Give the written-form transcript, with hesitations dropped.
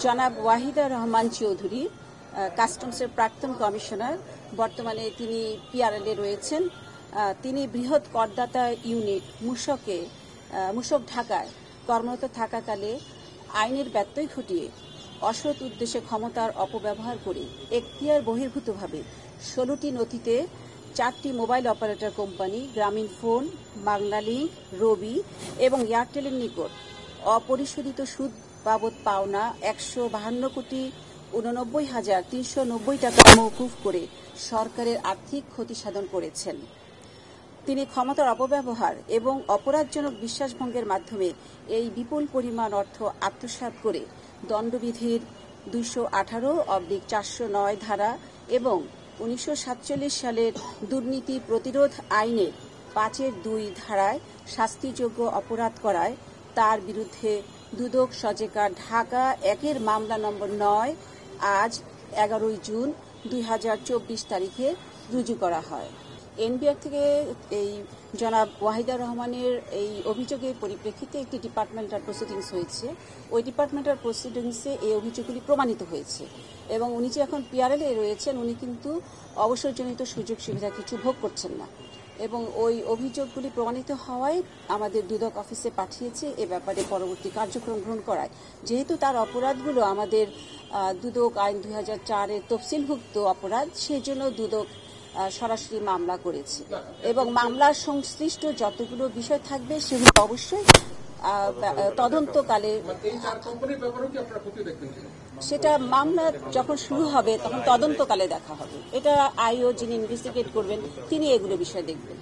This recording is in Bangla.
জনাব ওয়াহিদা রহমান চৌধুরী কাস্টমসের প্রাক্তন কমিশনার, বর্তমানে তিনি পিআরএল এ রয়েছেন। তিনি বৃহৎ করদাতা ইউনিট মূসক ঢাকায় কর্মরত থাকাকালে আইনের ব্যত্যয় ঘটিয়ে অসৎ উদ্দেশ্যে ক্ষমতার অপব্যবহার করে এখতিয়ার বহির্ভূতভাবে 16টি নথিতে 4টি মোবাইল অপারেটর কোম্পানি গ্রামীণ ফোন, বাংলালিংক, রবি এবং এয়ারটেলের নিকট অপরিশোধিত সুদ বাবদ পাওনা 152,89,390 টাকা মওকুফ করে সরকারের আর্থিক ক্ষতি সাধন করেছেন। তিনি ক্ষমতার অপব্যবহার এবং অপরাধজনক বিশ্বাসভঙ্গের মাধ্যমে এই বিপুল পরিমাণ অর্থ আত্মসাৎ করে দণ্ডবিধির 218/409 ধারা এবং 1947 সালের দুর্নীতি প্রতিরোধ আইনের 5(2) ধারায় শাস্তিযোগ্য অপরাধ করায় তার বিরুদ্ধে দুদক সজেকা ঢাকা 1-এর মামলা নম্বর 9 আজ 11 জুন 2024 তারিখে রুজু করা হয়। এনবিআর থেকে এই জনাব ওয়াহিদা রহমানের এই অভিযোগের পরিপ্রেক্ষিতে একটি ডিপার্টমেন্টাল প্রসিডিংস হয়েছে। ওই ডিপার্টমেন্টাল প্রসিডিংসে এই অভিযোগগুলি প্রমাণিত হয়েছে এবং উনি যে এখন পিআরএল এ রয়েছেন, উনি কিন্তু অবসরজনিত সুযোগ সুবিধা কিছু ভোগ করছেন না এবং ওই অভিযোগগুলি প্রমাণিত হওয়ায় আমাদের দুদক অফিসে পাঠিয়েছে এ ব্যাপারে পরবর্তী কার্যক্রম গ্রহণ করায়। যেহেতু তার অপরাধগুলো আমাদের দুদক আইন 2004-এর তফসিলভুক্ত অপরাধ, সেজন্য দুদক সরাসরি মামলা করেছে এবং মামলার সংশ্লিষ্ট যতগুলো বিষয় থাকবে সেগুলো অবশ্যই তদন্তকালে সেটা মামলা যখন শুরু হবে তখন তদন্তকালে দেখা হবে। এটা আইও যিনি ইনভেস্টিগেট করবেন তিনি এগুলো বিষয় দেখবেন।